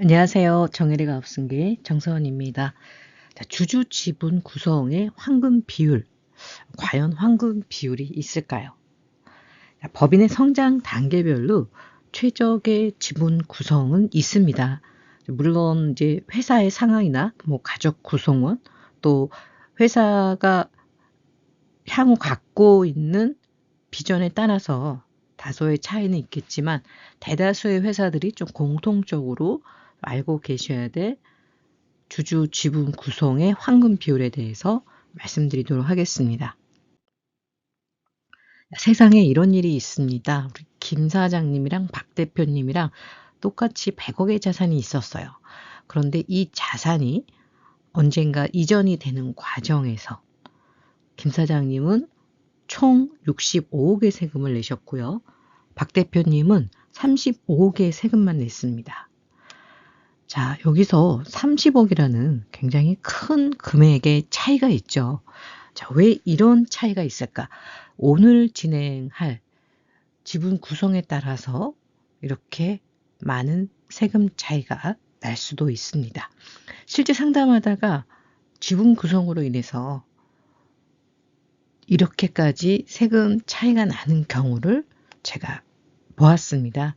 안녕하세요. 정혜리가 없은게 정서원입니다. 자, 주주 지분 구성의 황금 비율, 과연 황금 비율이 있을까요? 자, 법인의 성장 단계별로 최적의 지분 구성은 있습니다. 물론 이제 회사의 상황이나 가족 구성원, 또 회사가 향후 갖고 있는 비전에 따라서 다소의 차이는 있겠지만 대다수의 회사들이 좀 공통적으로 알고 계셔야 될 주주 지분 구성의 황금 비율에 대해서 말씀드리도록 하겠습니다. 세상에 이런 일이 있습니다. 우리 김 사장님이랑 박 대표님이랑 똑같이 100억의 자산이 있었어요. 그런데 이 자산이 언젠가 이전이 되는 과정에서 김 사장님은 총 65억의 세금을 내셨고요. 박 대표님은 35억의 세금만 냈습니다. 자, 여기서 30억이라는 굉장히 큰 금액의 차이가 있죠. 자, 왜 이런 차이가 있을까? 오늘 진행할 지분 구성에 따라서 이렇게 많은 세금 차이가 날 수도 있습니다. 실제 상담하다가 지분 구성으로 인해서 이렇게까지 세금 차이가 나는 경우를 제가 보았습니다.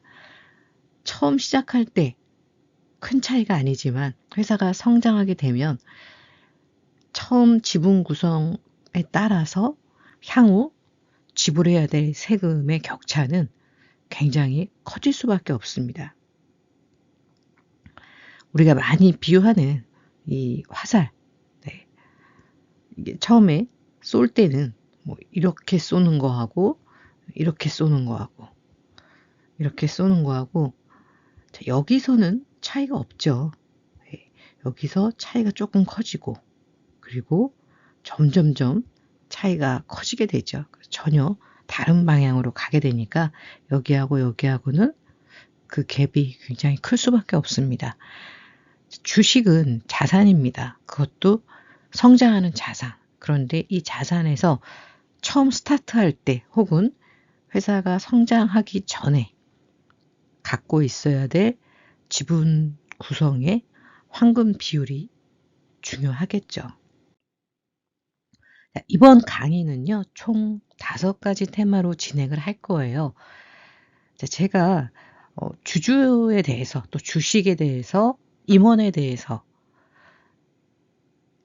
처음 시작할 때 큰 차이가 아니지만 회사가 성장하게 되면 처음 지분 구성에 따라서 향후 지불해야 될 세금의 격차는 굉장히 커질 수밖에 없습니다. 우리가 많이 비유하는 이 화살, 네. 이게 처음에 쏠 때는 이렇게 쏘는 거하고 이렇게 쏘는 거하고 이렇게 쏘는 거하고 여기서는 차이가 없죠. 네. 여기서 차이가 조금 커지고 그리고 점점점 차이가 커지게 되죠. 전혀 다른 방향으로 가게 되니까 여기하고 여기하고는 그 갭이 굉장히 클 수밖에 없습니다. 주식은 자산입니다. 그것도 성장하는 자산. 그런데 이 자산에서 처음 스타트할 때 혹은 회사가 성장하기 전에 갖고 있어야 될 지분 구성의 황금 비율이 중요하겠죠. 이번 강의는요, 총 5가지 테마로 진행을 할 거예요. 제가 주주에 대해서 또 주식에 대해서 임원에 대해서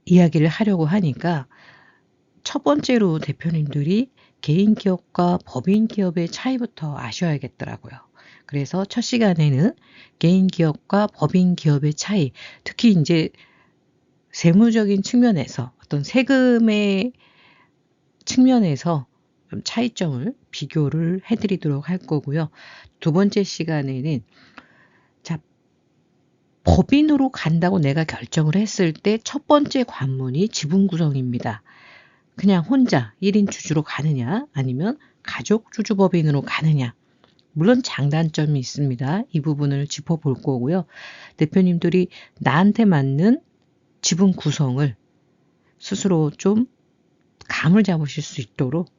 이야기를 하려고 하니까 첫 번째로 대표님들이 개인 기업과 법인 기업의 차이부터 아셔야겠더라고요. 그래서 첫 시간에는 개인 기업과 법인 기업의 차이, 특히 이제 세무적인 측면에서 어떤 세금의 측면에서 좀 차이점을 비교를 해드리도록 할 거고요. 두 번째 시간에는 법인으로 간다고 내가 결정을 했을 때 첫 번째 관문이 지분 구성입니다. 그냥 혼자 1인 주주로 가느냐 아니면 가족 주주법인으로 가느냐. 물론 장단점이 있습니다. 이 부분을 짚어볼 거고요. 대표님들이 나한테 맞는 지분 구성을 스스로 좀 감을 잡으실 수 있도록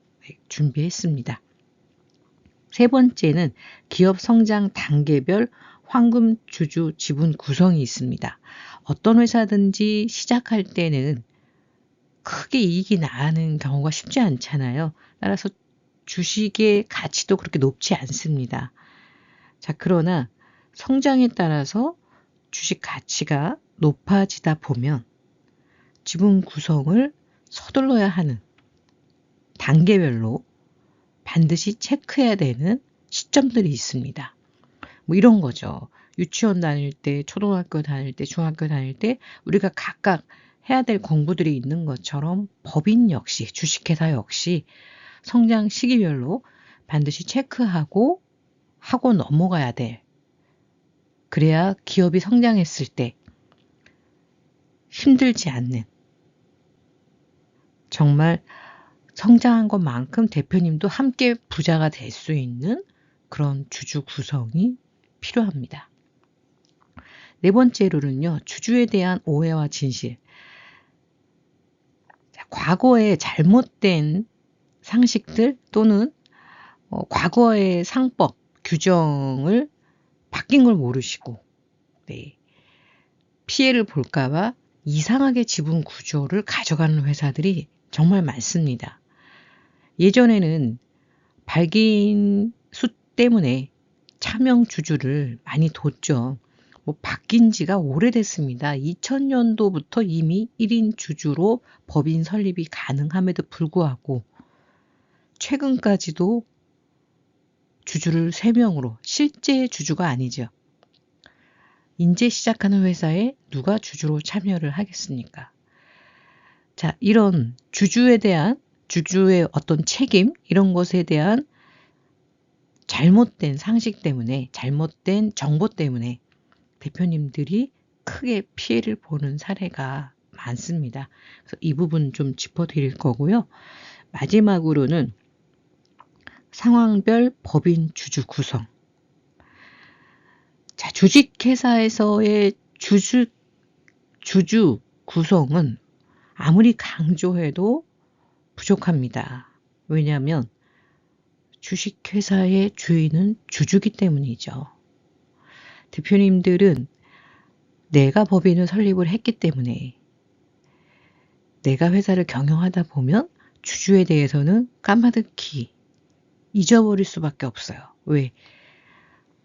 준비했습니다. 세 번째는 기업 성장 단계별 황금 주주 지분 구성이 있습니다. 어떤 회사든지 시작할 때는 크게 이익이 나는 경우가 쉽지 않잖아요. 따라서 주식의 가치도 그렇게 높지 않습니다. 자, 그러나 성장에 따라서 주식 가치가 높아지다 보면 지분 구성을 서둘러야 하는 단계별로 반드시 체크해야 되는 시점들이 있습니다. 이런 거죠. 유치원 다닐 때, 초등학교 다닐 때, 중학교 다닐 때 우리가 각각 해야 될 공부들이 있는 것처럼 법인 역시, 주식회사 역시 성장 시기별로 반드시 체크하고 하고 넘어가야 돼. 그래야 기업이 성장했을 때 힘들지 않는, 정말 성장한 것만큼 대표님도 함께 부자가 될 수 있는 그런 주주 구성이 필요합니다. 네 번째로는요, 주주에 대한 오해와 진실. 과거에 잘못된 상식들 또는 과거의 상법, 규정을 바뀐 걸 모르시고, 네. 피해를 볼까봐 이상하게 지분 구조를 가져가는 회사들이 정말 많습니다. 예전에는 발기인 수 때문에 차명 주주를 많이 뒀죠. 바뀐 지가 오래됐습니다. 2000년도부터 이미 1인 주주로 법인 설립이 가능함에도 불구하고 최근까지도 주주를 3명으로, 실제 주주가 아니죠. 인제 시작하는 회사에 누가 주주로 참여를 하겠습니까? 자, 이런 주주의 어떤 책임, 이런 것에 대한 잘못된 상식 때문에, 잘못된 정보 때문에 대표님들이 크게 피해를 보는 사례가 많습니다. 그래서 이 부분 좀 짚어드릴 거고요. 마지막으로는 상황별 법인 주주 구성. 자, 주식회사에서의 주주 구성은 아무리 강조해도 부족합니다. 왜냐하면 주식회사의 주인은 주주기 때문이죠. 대표님들은 내가 법인을 설립을 했기 때문에 내가 회사를 경영하다 보면 주주에 대해서는 까마득히 잊어버릴 수밖에 없어요. 왜?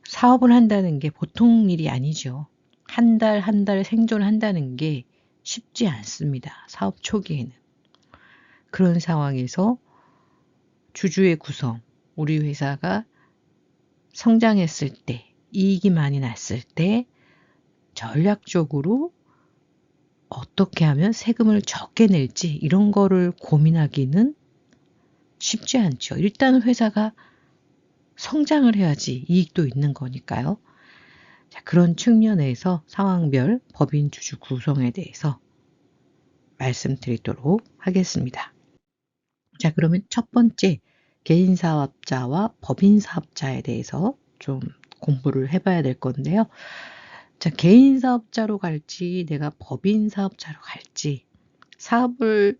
사업을 한다는 게 보통 일이 아니죠. 한 달 생존한다는 게 쉽지 않습니다. 사업 초기에는. 그런 상황에서 주주의 구성, 우리 회사가 성장했을 때, 이익이 많이 났을 때 전략적으로 어떻게 하면 세금을 적게 낼지 이런 거를 고민하기는 쉽지 않죠. 일단 회사가 성장을 해야지 이익도 있는 거니까요. 자, 그런 측면에서 상황별 법인 주주 구성에 대해서 말씀드리도록 하겠습니다. 자, 그러면 첫 번째 개인 사업자와 법인 사업자에 대해서 좀 공부를 해봐야 될 건데요. 자, 개인 사업자로 갈지 내가 법인 사업자로 갈지 사업을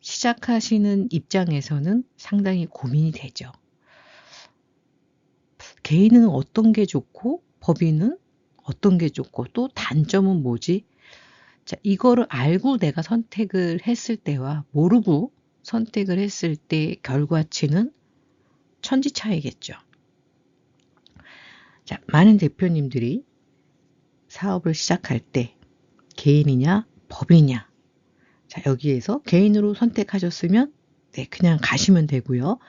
시작하시는 입장에서는 상당히 고민이 되죠. 개인은 어떤 게 좋고 법인은 어떤 게 좋고 또 단점은 뭐지? 자, 이거를 알고 내가 선택을 했을 때와 모르고 선택을 했을 때 결과치는 천지 차이겠죠. 자, 많은 대표님들이 사업을 시작할 때 개인이냐 법인이냐, 자, 여기에서 개인으로 선택하셨으면 네, 그냥 가시면 되고요.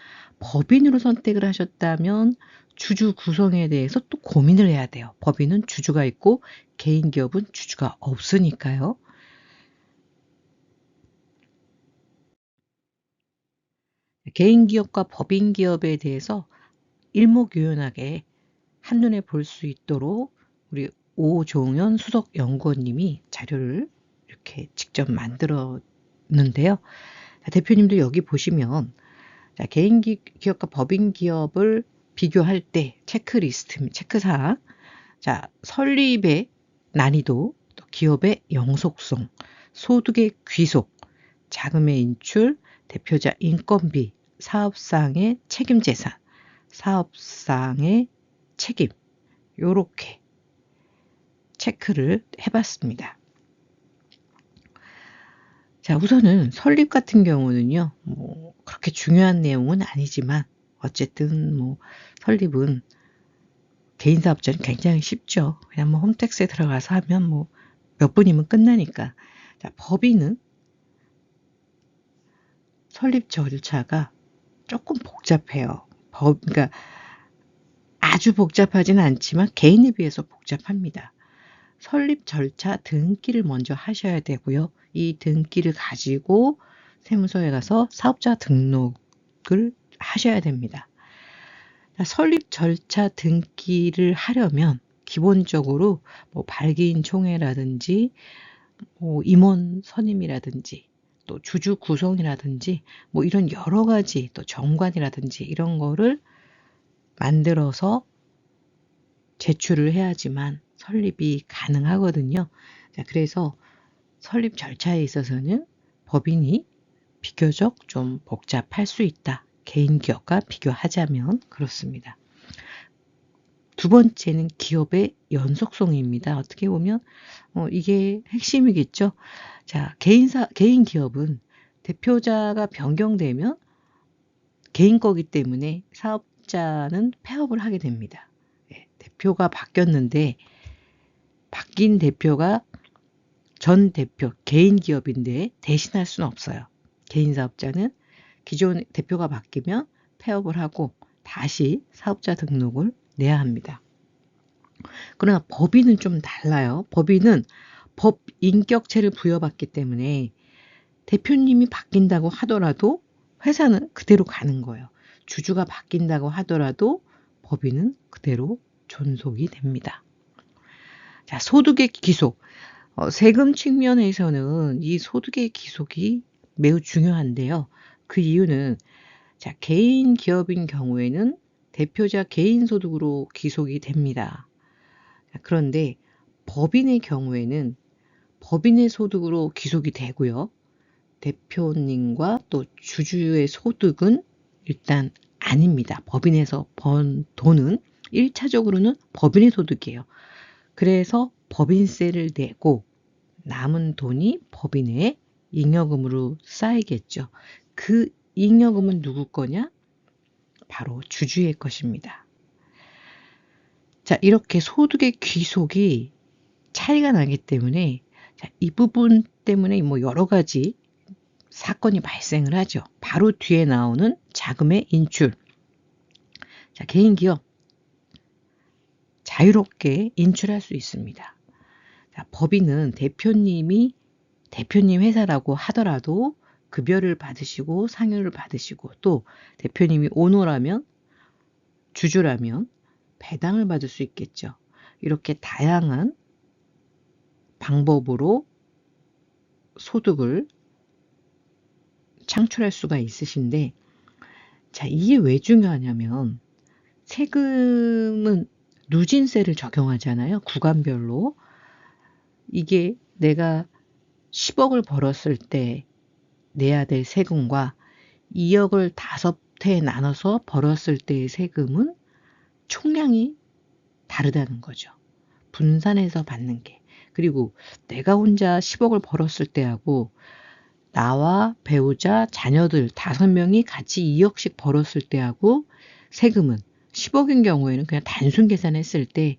법인으로 선택을 하셨다면 주주 구성에 대해서 또 고민을 해야 돼요. 법인은 주주가 있고 개인 기업은 주주가 없으니까요. 개인 기업과 법인 기업에 대해서 일목요연하게 한눈에 볼 수 있도록 우리 오종현 수석 연구원님이 자료를 이렇게 직접 만들었는데요. 대표님도 여기 보시면 자, 개인 기업과 법인 기업을 비교할 때 체크리스트, 체크사항, 자, 설립의 난이도, 또 기업의 영속성, 소득의 귀속, 자금의 인출, 대표자 인건비, 사업상의 책임재산, 사업상의 책임, 요렇게 체크를 해봤습니다. 자, 우선은 설립 같은 경우는요, 그렇게 중요한 내용은 아니지만, 어쨌든 설립은 개인 사업자는 굉장히 쉽죠. 그냥 홈택스에 들어가서 하면 몇 분이면 끝나니까. 자, 법인은 설립 절차가 조금 복잡해요. 그러니까 아주 복잡하지는 않지만 개인에 비해서 복잡합니다. 설립 절차 등기를 먼저 하셔야 되고요. 이 등기를 가지고 세무서에 가서 사업자 등록을 하셔야 됩니다. 설립 절차 등기를 하려면 기본적으로 발기인 총회라든지 임원 선임이라든지 또 주주 구성이라든지 이런 여러 가지 또 정관이라든지 이런 거를 만들어서 제출을 해야지만 설립이 가능하거든요. 자, 그래서 설립 절차에 있어서는 법인이 비교적 좀 복잡할 수 있다. 개인 기업과 비교하자면 그렇습니다. 두 번째는 기업의 연속성입니다. 어떻게 보면 이게 핵심이겠죠. 자, 개인 기업은 대표자가 변경되면 개인 거기 때문에 사업자는 폐업을 하게 됩니다. 대표가 바뀌었는데 바뀐 대표가 전 대표, 개인 기업인데 대신할 수는 없어요. 개인 사업자는 기존 대표가 바뀌면 폐업을 하고 다시 사업자 등록을 내야 합니다. 그러나 법인은 좀 달라요. 법인은 법 인격체를 부여받기 때문에 대표님이 바뀐다고 하더라도 회사는 그대로 가는 거예요. 주주가 바뀐다고 하더라도 법인은 그대로 존속이 됩니다. 자, 소득의 기속. 세금 측면에서는 이 소득의 기속이 매우 중요한데요. 그 이유는 자, 개인 기업인 경우에는 대표자 개인 소득으로 기속이 됩니다. 자, 그런데 법인의 경우에는 법인의 소득으로 기속이 되고요. 대표님과 또 주주의 소득은 일단 아닙니다. 법인에서 번 돈은 1차적으로는 법인의 소득이에요. 그래서 법인세를 내고 남은 돈이 법인의 잉여금으로 쌓이겠죠. 그 잉여금은 누구 거냐? 바로 주주의 것입니다. 자, 이렇게 소득의 귀속이 차이가 나기 때문에 자, 이 부분 때문에 여러 가지 사건이 발생을 하죠. 바로 뒤에 나오는 자금의 인출. 자, 개인 기업 자유롭게 인출할 수 있습니다. 자, 법인은 대표님이 대표님 회사라고 하더라도 급여를 받으시고 상여를 받으시고 또 대표님이 오너라면 주주라면 배당을 받을 수 있겠죠. 이렇게 다양한 방법으로 소득을 창출할 수가 있으신데 자, 이게 왜 중요하냐면 세금은 누진세를 적용하잖아요. 구간별로. 이게 내가 10억을 벌었을 때 내야 될 세금과 2억을 5회 나눠서 벌었을 때의 세금은 총량이 다르다는 거죠. 분산해서 받는 게. 그리고 내가 혼자 10억을 벌었을 때하고 나와 배우자, 자녀들 5명이 같이 2억씩 벌었을 때하고 세금은 10억인 경우에는 그냥 단순 계산했을 때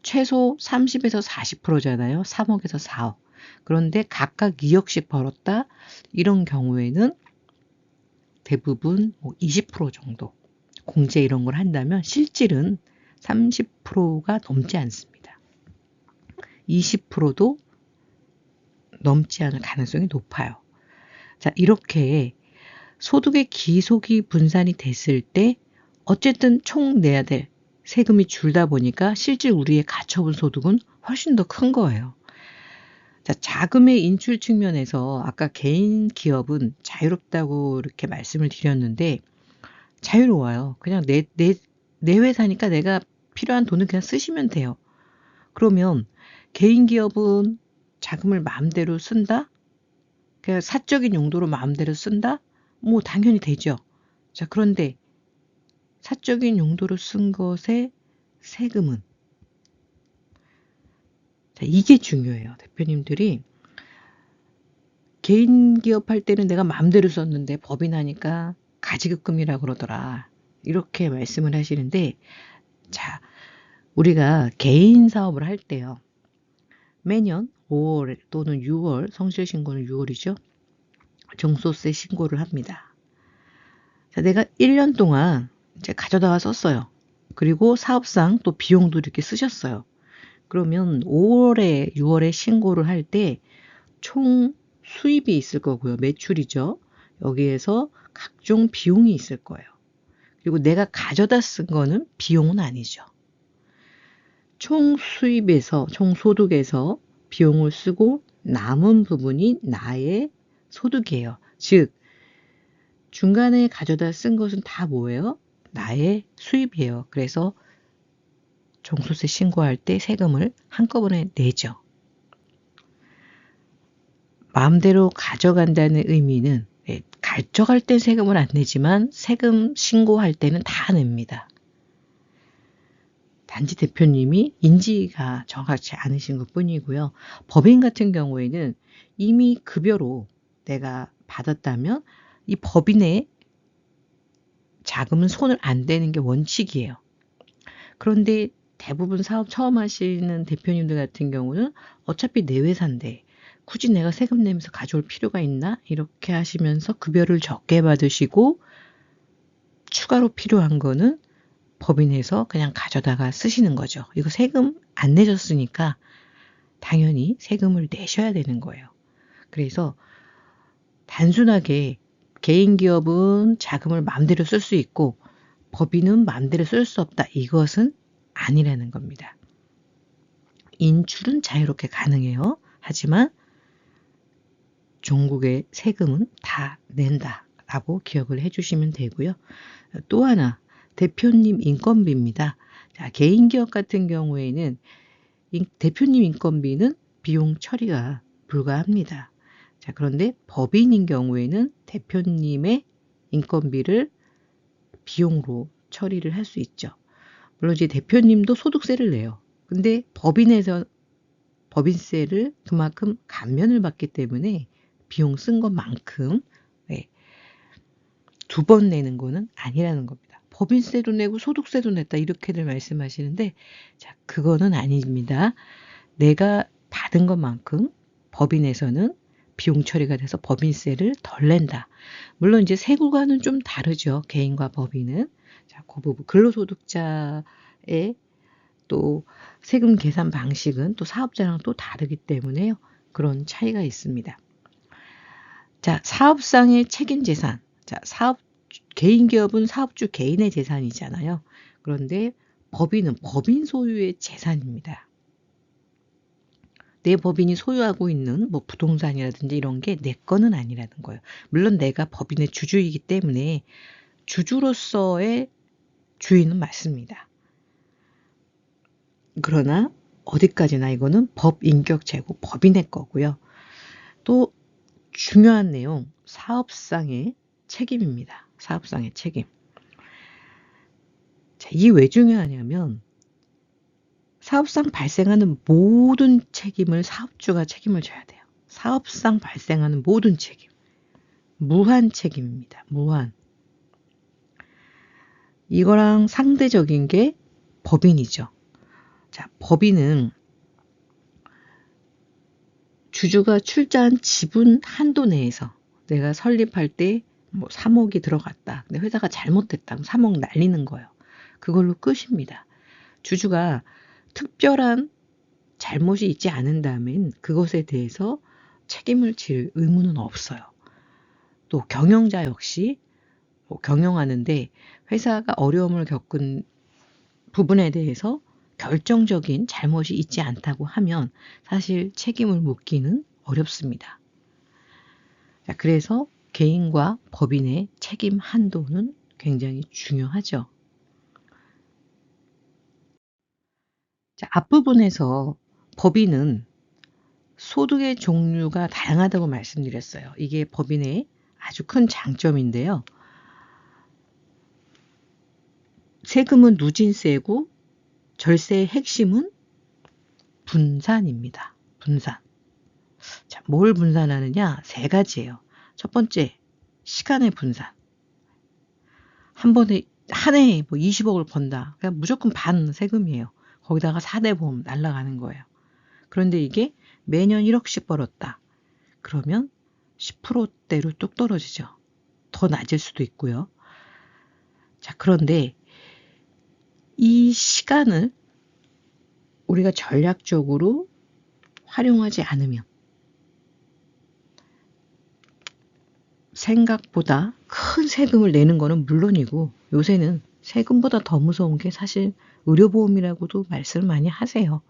최소 30에서 40%잖아요. 3억에서 4억. 그런데 각각 2억씩 벌었다. 이런 경우에는 대부분 20% 정도 공제 이런 걸 한다면 실질은 30%가 넘지 않습니다. 20%도 넘지 않을 가능성이 높아요. 자, 이렇게 소득의 기속이 분산이 됐을 때 어쨌든 총 내야 될 세금이 줄다 보니까 실질 우리의 가처분 소득은 훨씬 더 큰 거예요. 자, 자금의 인출 측면에서 아까 개인 기업은 자유롭다고 이렇게 말씀을 드렸는데 자유로워요. 그냥 내 회사니까 내가 필요한 돈을 그냥 쓰시면 돼요. 그러면 개인 기업은 자금을 마음대로 쓴다? 그냥 사적인 용도로 마음대로 쓴다? 당연히 되죠. 자, 그런데 사적인 용도로 쓴 것의 세금은 자, 이게 중요해요. 대표님들이 개인 기업 할 때는 내가 마음대로 썼는데 법인 하니까 가지급금이라 그러더라. 이렇게 말씀을 하시는데 자, 우리가 개인 사업을 할 때요. 매년 5월 또는 6월 성실신고는 6월이죠. 종소세 신고를 합니다. 자, 내가 1년 동안 이제 가져다가 썼어요. 그리고 사업상 또 비용도 이렇게 쓰셨어요. 그러면 5월에 6월에 신고를 할 때 총 수입이 있을 거고요. 매출이죠. 여기에서 각종 비용이 있을 거예요. 그리고 내가 가져다 쓴 거는 비용은 아니죠. 총 수입에서, 총 소득에서 비용을 쓰고 남은 부분이 나의 소득이에요. 즉, 중간에 가져다 쓴 것은 다 뭐예요? 나의 수입이에요. 그래서 종소세 신고할 때 세금을 한꺼번에 내죠. 마음대로 가져간다는 의미는 가져갈 때 세금을 안 내지만 세금 신고할 때는 다 냅니다. 단지 대표님이 인지가 정확치 않으신 것 뿐이고요. 법인 같은 경우에는 이미 급여로 내가 받았다면 이 법인의 자금은 손을 안 대는 게 원칙이에요. 그런데 대부분 사업 처음 하시는 대표님들 같은 경우는 어차피 내 회사인데 굳이 내가 세금 내면서 가져올 필요가 있나? 이렇게 하시면서 급여를 적게 받으시고 추가로 필요한 거는 법인에서 그냥 가져다가 쓰시는 거죠. 이거 세금 안 내셨으니까 당연히 세금을 내셔야 되는 거예요. 그래서 단순하게 개인 기업은 자금을 마음대로 쓸 수 있고 법인은 마음대로 쓸 수 없다. 이것은 아니라는 겁니다. 인출은 자유롭게 가능해요. 하지만 종국의 세금은 다 낸다라고 기억을 해주시면 되고요. 또 하나 대표님 인건비입니다. 자, 개인 기업 같은 경우에는 대표님 인건비는 비용 처리가 불가합니다. 자, 그런데 법인인 경우에는 대표님의 인건비를 비용으로 처리를 할 수 있죠. 물론 이제 대표님도 소득세를 내요. 근데 법인에서 법인세를 그만큼 감면을 받기 때문에 비용 쓴 것만큼 두 번 내는 거는 아니라는 겁니다. 법인세도 내고 소득세도 냈다 이렇게들 말씀하시는데 자, 그거는 아닙니다. 내가 받은 것만큼 법인에서는 비용 처리가 돼서 법인세를 덜 낸다. 물론 이제 세구간은 좀 다르죠. 개인과 법인은. 자, 그 부분 근로소득자의 또 세금 계산 방식은 또 사업자랑 또 다르기 때문에요. 그런 차이가 있습니다. 자, 사업상의 책임 재산. 자, 개인 기업은 사업주 개인의 재산이잖아요. 그런데 법인은 법인 소유의 재산입니다. 내 법인이 소유하고 있는 뭐 부동산이라든지 이런 게 내 거는 아니라는 거예요. 물론 내가 법인의 주주이기 때문에 주주로서의 주인은 맞습니다. 그러나 어디까지나 이거는 법인격체고 법인의 거고요. 또 중요한 내용, 사업상의 책임입니다. 사업상의 책임. 자, 이게 왜 중요하냐면 사업상 발생하는 모든 책임을 사업주가 책임을 져야 돼요. 사업상 발생하는 모든 책임. 무한 책임입니다. 무한. 이거랑 상대적인 게 법인이죠. 자, 법인은 주주가 출자한 지분 한도 내에서 내가 설립할 때 뭐 3억이 들어갔다. 근데 회사가 잘못됐다. 3억 날리는 거예요. 그걸로 끝입니다. 주주가 특별한 잘못이 있지 않은다면 그것에 대해서 책임을 질 의무는 없어요. 또 경영자 역시 경영하는데 회사가 어려움을 겪은 부분에 대해서 결정적인 잘못이 있지 않다고 하면 사실 책임을 묻기는 어렵습니다. 자, 그래서 개인과 법인의 책임 한도는 굉장히 중요하죠. 자, 앞부분에서 법인은 소득의 종류가 다양하다고 말씀드렸어요. 이게 법인의 아주 큰 장점인데요. 세금은 누진세고 절세의 핵심은 분산입니다. 분산. 자, 뭘 분산하느냐? 세 가지예요. 첫 번째, 시간의 분산. 한 번에 한 해에 뭐 20억을 번다. 그냥 무조건 반 세금이에요. 거기다가 4대 보험 날라가는 거예요. 그런데 이게 매년 1억씩 벌었다. 그러면 10%대로 뚝 떨어지죠. 더 낮을 수도 있고요. 자, 그런데 이 시간을 우리가 전략적으로 활용하지 않으면 생각보다 큰 세금을 내는 거는 물론이고 요새는 세금보다 더 무서운 게 사실 의료보험이라고도 말씀을 많이 하세요.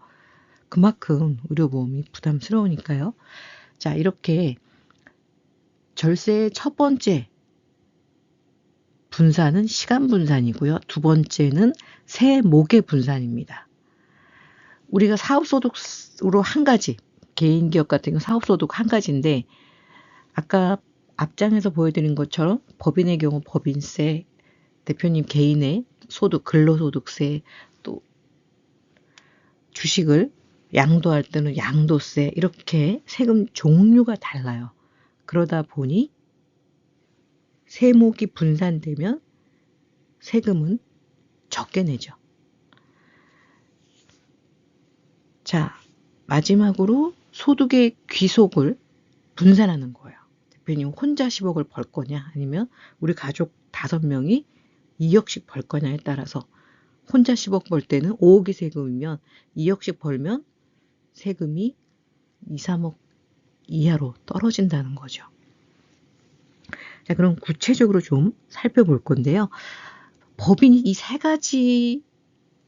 그만큼 의료보험이 부담스러우니까요. 자, 이렇게 절세의 첫 번째 분산은 시간 분산이고요. 두 번째는 세목의 분산입니다. 우리가 사업소득으로 한 가지, 개인기업 같은 경우 사업소득 한 가지인데 아까 앞장에서 보여드린 것처럼 법인의 경우 법인세, 대표님 개인의 소득, 근로소득세, 또 주식을 양도할 때는 양도세 이렇게 세금 종류가 달라요. 그러다 보니 세목이 분산되면 세금은 적게 내죠. 자, 마지막으로 소득의 귀속을 분산하는 거예요. 대표님 혼자 10억을 벌 거냐 아니면 우리 가족 5명이 2억씩 벌 거냐에 따라서 혼자 10억 벌 때는 5억이 세금이면 2억씩 벌면 세금이 2, 3억 이하로 떨어진다는 거죠. 자, 그럼 구체적으로 좀 살펴볼 건데요. 법인이 이 3가지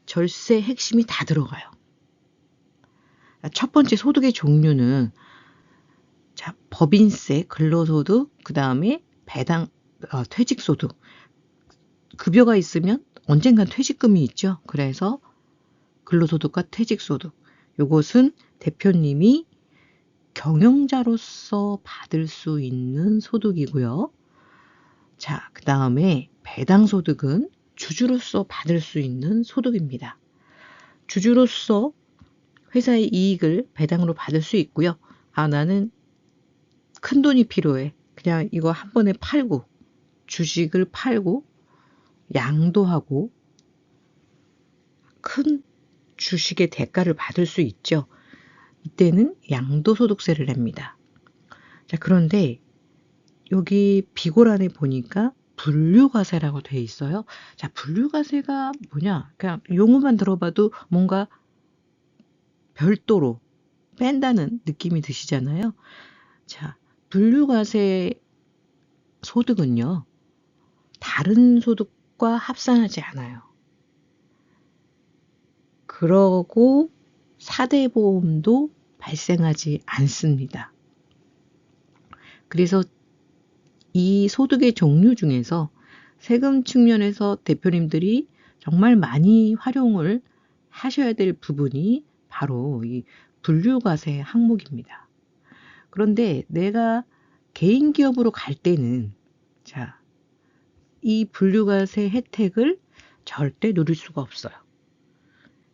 절세 핵심이 다 들어가요. 첫 번째 소득의 종류는 자, 법인세, 근로소득, 그 다음에 배당, 퇴직소득. 급여가 있으면 언젠간 퇴직금이 있죠. 그래서 근로소득과 퇴직소득. 요것은 대표님이 경영자로서 받을 수 있는 소득이고요. 자, 그 다음에 배당소득은 주주로서 받을 수 있는 소득입니다. 주주로서 회사의 이익을 배당으로 받을 수 있고요. 아, 나는 큰 돈이 필요해. 그냥 이거 한 번에 팔고 주식을 팔고 양도하고 큰 주식의 대가를 받을 수 있죠. 이때는 양도소득세를 냅니다. 자, 그런데 여기 비고란에 보니까 분류과세라고 돼 있어요. 자, 분류과세가 뭐냐? 그냥 용어만 들어봐도 뭔가 별도로 뺀다는 느낌이 드시잖아요. 자, 분류과세 소득은요, 다른 소득과 합산하지 않아요. 그러고 4대 보험도 발생하지 않습니다. 그래서 이 소득의 종류 중에서 세금 측면에서 대표님들이 정말 많이 활용을 하셔야 될 부분이 바로 이 분류과세 항목입니다. 그런데 내가 개인 기업으로 갈 때는 자, 이 분류과세 혜택을 절대 누릴 수가 없어요.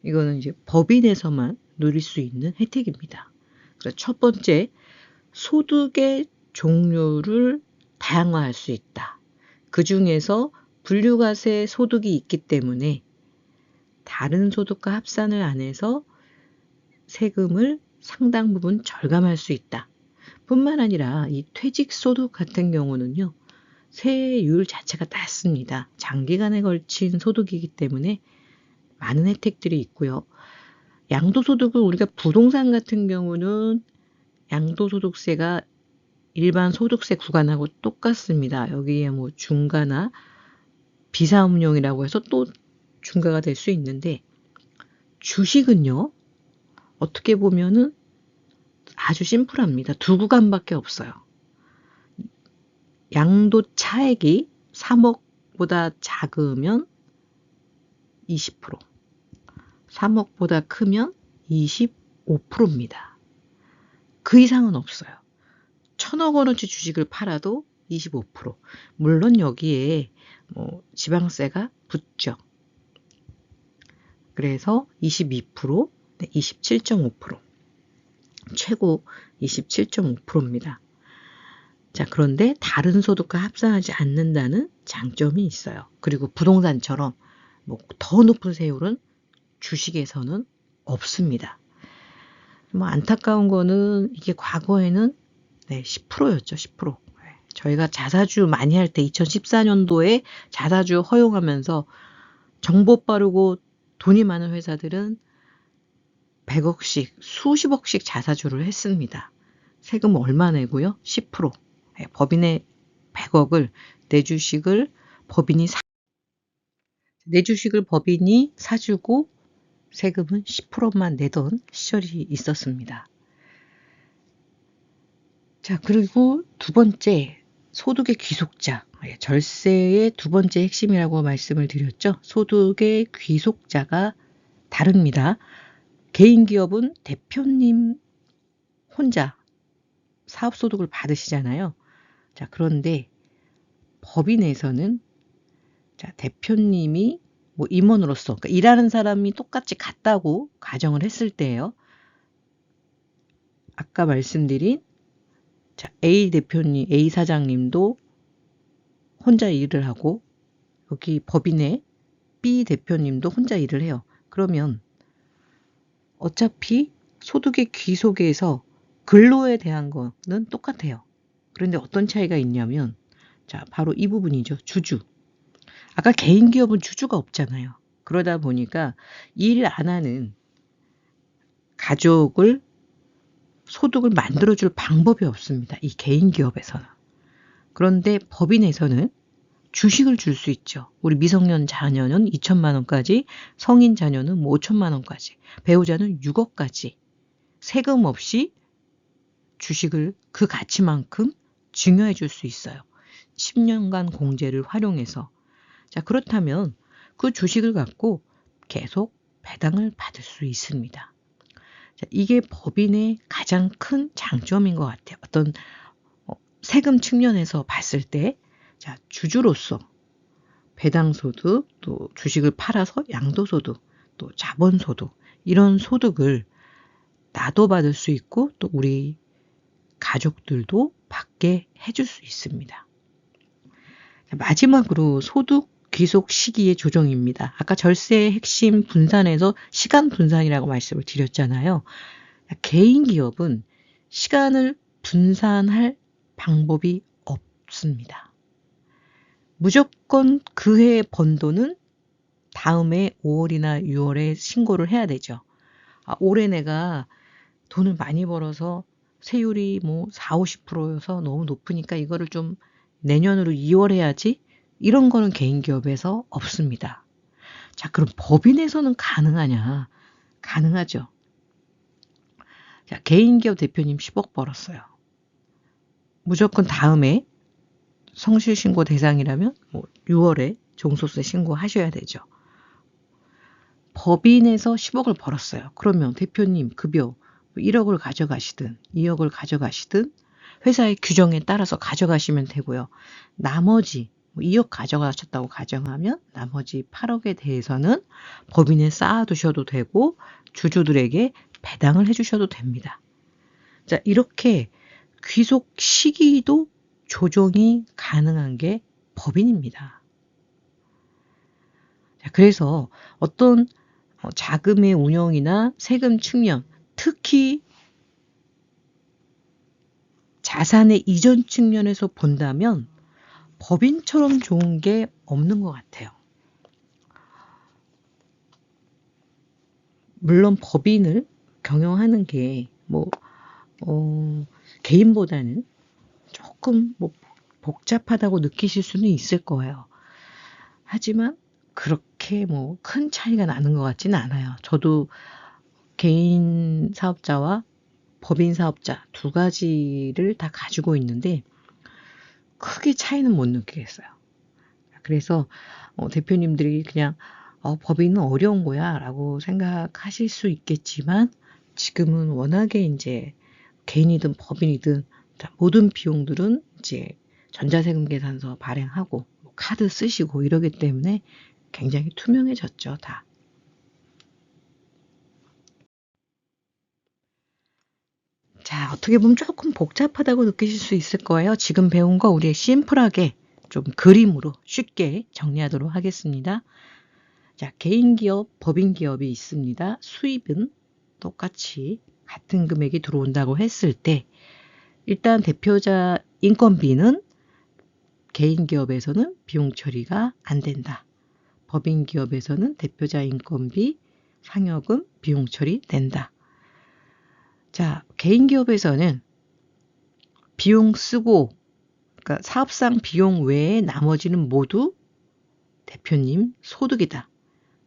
이거는 이제 법인에서만 누릴 수 있는 혜택입니다. 그래서 첫 번째, 소득의 종류를 다양화할 수 있다. 그 중에서 분류과세 소득이 있기 때문에 다른 소득과 합산을 안 해서 세금을 상당 부분 절감할 수 있다. 뿐만 아니라 이 퇴직소득 같은 경우는요. 세율 자체가 낮습니다. 장기간에 걸친 소득이기 때문에 많은 혜택들이 있고요. 양도소득은 우리가 부동산 같은 경우는 양도소득세가 일반 소득세 구간하고 똑같습니다. 여기에 뭐 중과나 비사업용이라고 해서 또 중과가 될 수 있는데 주식은요. 어떻게 보면은 아주 심플합니다. 2구간밖에 없어요. 양도 차액이 3억보다 작으면 20%, 3억보다 크면 25%입니다. 그 이상은 없어요. 1,000억 원어치 주식을 팔아도 25%. 물론 여기에 뭐 지방세가 붙죠. 그래서 22%, 27.5%. 최고 27.5%입니다. 자, 그런데 다른 소득과 합산하지 않는다는 장점이 있어요. 그리고 부동산처럼 뭐 더 높은 세율은 주식에서는 없습니다. 뭐 안타까운 거는 이게 과거에는 10%였죠. 10%. 저희가 자사주 많이 할 때 2014년도에 자사주 허용하면서 정보 빠르고 돈이 많은 회사들은 100억씩, 수십억씩 자사주를 했습니다. 세금 얼마 내고요? 10%. 법인의 100억을 내 주식을 법인이 사주고 세금은 10%만 내던 시절이 있었습니다. 자, 그리고 두 번째, 소득의 귀속자. 절세의 두 번째 핵심이라고 말씀을 드렸죠. 소득의 귀속자가 다릅니다. 개인 기업은 대표님 혼자 사업소득을 받으시잖아요. 자, 그런데 법인에서는 자, 대표님이 뭐 임원으로서 그러니까 일하는 사람이 똑같이 같다고 가정을 했을 때예요. 아까 말씀드린 자, A 대표님, A 사장님도 혼자 일을 하고 여기 법인의 B 대표님도 혼자 일을 해요. 그러면 어차피 소득의 귀속에서 근로에 대한 거는 똑같아요. 그런데 어떤 차이가 있냐면 자, 바로 이 부분이죠. 주주. 아까 개인 기업은 주주가 없잖아요. 그러다 보니까 일 안 하는 가족을 소득을 만들어줄 방법이 없습니다. 이 개인 기업에서는. 그런데 법인에서는 주식을 줄 수 있죠. 우리 미성년 자녀는 2천만 원까지, 성인 자녀는 뭐 5천만 원까지, 배우자는 6억까지 세금 없이 주식을 그 가치만큼 증여해 줄 수 있어요. 10년간 공제를 활용해서. 자, 그렇다면 그 주식을 갖고 계속 배당을 받을 수 있습니다. 자, 이게 법인의 가장 큰 장점인 것 같아요. 어떤 세금 측면에서 봤을 때 자, 주주로서 배당소득, 또 주식을 팔아서 양도소득, 또 자본소득 이런 소득을 나도 받을 수 있고 또 우리 가족들도 받게 해줄 수 있습니다. 자, 마지막으로 소득 귀속 시기의 조정입니다. 아까 절세의 핵심 분산에서 시간 분산이라고 말씀을 드렸잖아요. 개인 기업은 시간을 분산할 방법이 없습니다. 무조건 그 해 번 돈은 다음해 5월이나 6월에 신고를 해야 되죠. 아, 올해 내가 돈을 많이 벌어서 세율이 뭐 4, 50%여서 너무 높으니까 이거를 좀 내년으로 2월 해야지. 이런 거는 개인 기업에서 없습니다. 자, 그럼 법인에서는 가능하냐? 가능하죠. 자, 개인 기업 대표님 10억 벌었어요. 무조건 다음에 성실신고 대상이라면 뭐 6월에 종소세 신고하셔야 되죠. 법인에서 10억을 벌었어요. 그러면 대표님 급여 1억을 가져가시든 2억을 가져가시든 회사의 규정에 따라서 가져가시면 되고요. 나머지 2억 가져가셨다고 가정하면 나머지 8억에 대해서는 법인에 쌓아두셔도 되고 주주들에게 배당을 해주셔도 됩니다. 자, 이렇게 귀속 시기도 조정이 가능한 게 법인입니다. 자, 그래서 어떤 자금의 운용이나 세금 측면, 특히 자산의 이전 측면에서 본다면 법인처럼 좋은 게 없는 것 같아요. 물론 법인을 경영하는 게 개인보다는 조금 복잡하다고 느끼실 수는 있을 거예요. 하지만 그렇게 큰 차이가 나는 것 같지는 않아요. 저도 개인 사업자와 법인 사업자 두 가지를 다 가지고 있는데 크게 차이는 못 느끼겠어요. 그래서 대표님들이 그냥 법인은 어려운 거야 라고 생각하실 수 있겠지만 지금은 워낙에 이제 개인이든 법인이든 모든 비용들은 이제 전자세금 계산서 발행하고 카드 쓰시고 이러기 때문에 굉장히 투명해졌죠, 다. 자, 어떻게 보면 조금 복잡하다고 느끼실 수 있을 거예요. 지금 배운 거 우리 심플하게 좀 그림으로 쉽게 정리하도록 하겠습니다. 자, 개인기업, 법인기업이 있습니다. 수입은 똑같이 같은 금액이 들어온다고 했을 때 일단 대표자 인건비는 개인기업에서는 비용 처리가 안 된다. 법인기업에서는 대표자 인건비, 상여금, 비용 처리 된다. 자, 개인기업에서는 비용 쓰고 그러니까 사업상 비용 외에 나머지는 모두 대표님 소득이다.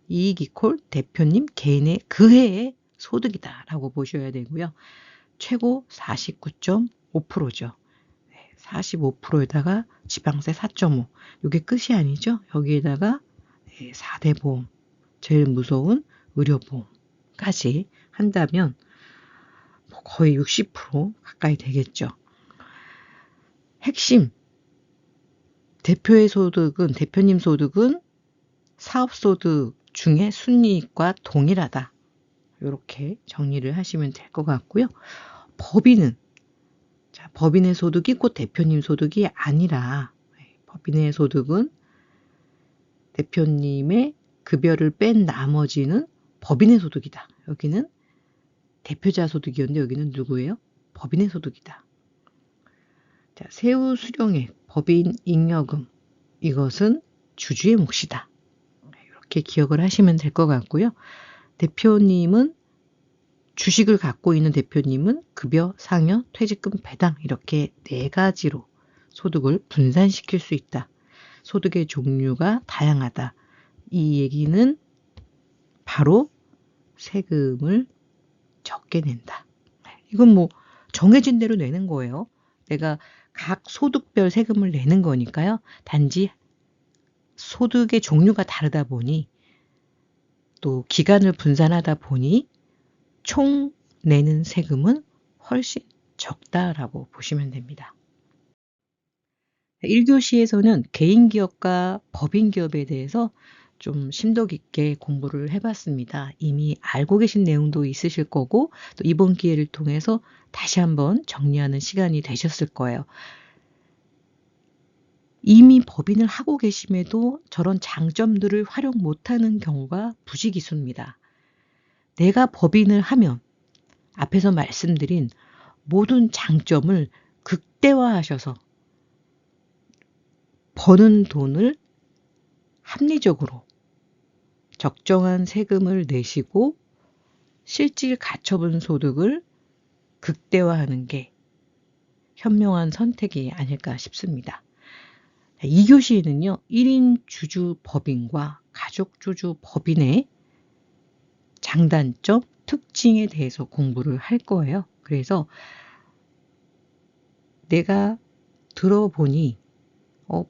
이익 이퀄 대표님 개인의 그 해의 소득이다 라고 보셔야 되고요. 최고 49.5%죠. 45%에다가 지방세 4.5. 이게 끝이 아니죠. 여기에다가 4대 보험, 제일 무서운 의료보험까지 한다면 거의 60% 가까이 되겠죠. 핵심 대표의 소득은 대표님 소득은 사업소득 중에 순이익과 동일하다. 이렇게 정리를 하시면 될 것 같고요. 법인은 법인의 소득이 곧 대표님 소득이 아니라 법인의 소득은 대표님의 급여를 뺀 나머지는 법인의 소득이다. 여기는 대표자 소득이었는데 여기는 누구예요? 법인의 소득이다. 자, 세후 수령액, 법인 잉여금 이것은 주주의 몫이다. 이렇게 기억을 하시면 될 것 같고요. 대표님은 주식을 갖고 있는 대표님은 급여, 상여, 퇴직금, 배당 이렇게 4가지로 소득을 분산시킬 수 있다. 소득의 종류가 다양하다. 이 얘기는 바로 세금을 적게 낸다. 이건 뭐 정해진 대로 내는 거예요. 내가 각 소득별 세금을 내는 거니까요. 단지 소득의 종류가 다르다 보니 또 기간을 분산하다 보니 총 내는 세금은 훨씬 적다라고 보시면 됩니다. 1교시에서는 개인기업과 법인기업에 대해서 좀 심도 깊게 공부를 해봤습니다. 이미 알고 계신 내용도 있으실 거고 또 이번 기회를 통해서 다시 한번 정리하는 시간이 되셨을 거예요. 이미 법인을 하고 계심에도 저런 장점들을 활용 못하는 경우가 부지기수입니다. 내가 법인을 하면 앞에서 말씀드린 모든 장점을 극대화하셔서 버는 돈을 합리적으로 적정한 세금을 내시고 실질 가처분 소득을 극대화하는 게 현명한 선택이 아닐까 싶습니다. 2교시에는요. 1인 주주 법인과 가족 주주 법인의 장단점, 특징에 대해서 공부를 할 거예요. 그래서 내가 들어보니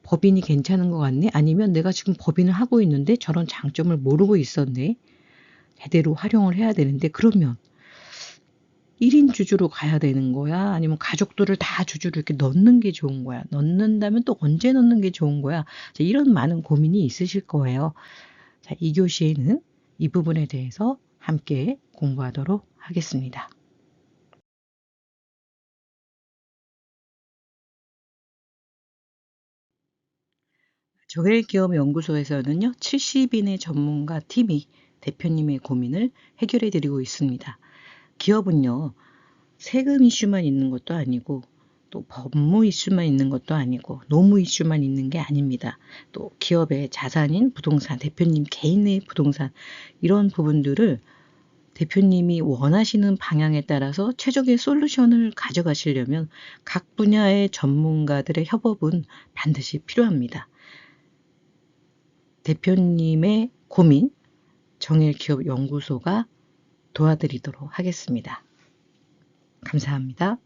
법인이 괜찮은 것 같네? 아니면 내가 지금 법인을 하고 있는데 저런 장점을 모르고 있었네? 제대로 활용을 해야 되는데 그러면 1인 주주로 가야 되는 거야? 아니면 가족들을 다 주주로 이렇게 넣는 게 좋은 거야? 넣는다면 또 언제 넣는 게 좋은 거야? 자, 이런 많은 고민이 있으실 거예요. 자, 2교시에는 이 부분에 대해서 함께 공부하도록 하겠습니다. 정일기업연구소에서는요. 70인의 전문가 팀이 대표님의 고민을 해결해 드리고 있습니다. 기업은요. 세금 이슈만 있는 것도 아니고 또 법무 이슈만 있는 것도 아니고 노무 이슈만 있는 게 아닙니다. 또 기업의 자산인 부동산, 대표님 개인의 부동산 이런 부분들을 대표님이 원하시는 방향에 따라서 최적의 솔루션을 가져가시려면 각 분야의 전문가들의 협업은 반드시 필요합니다. 대표님의 고민 정일기업연구소가 도와드리도록 하겠습니다. 감사합니다.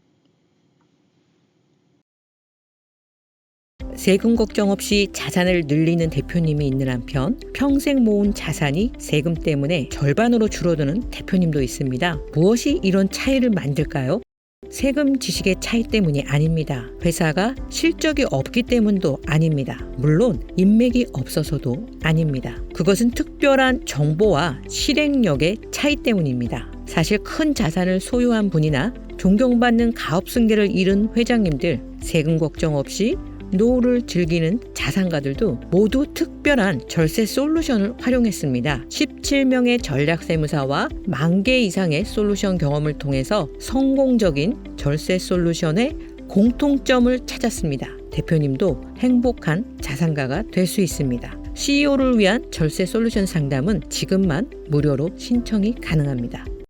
세금 걱정 없이 자산을 늘리는 대표님이 있는 한편 평생 모은 자산이 세금 때문에 절반으로 줄어드는 대표님도 있습니다. 무엇이 이런 차이를 만들까요? 세금 지식의 차이 때문이 아닙니다. 회사가 실적이 없기 때문도 아닙니다. 물론 인맥이 없어서도 아닙니다. 그것은 특별한 정보와 실행력의 차이 때문입니다. 사실 큰 자산을 소유한 분이나 존경받는 가업 승계를 이룬 회장님들, 세금 걱정 없이 노후를 즐기는 자산가들도 모두 특별한 절세 솔루션을 활용했습니다. 17명의 전략세무사와 10,000개 이상의 솔루션 경험을 통해서 성공적인 절세 솔루션의 공통점을 찾았습니다. 대표님도 행복한 자산가가 될 수 있습니다. CEO를 위한 절세 솔루션 상담은 지금만 무료로 신청이 가능합니다.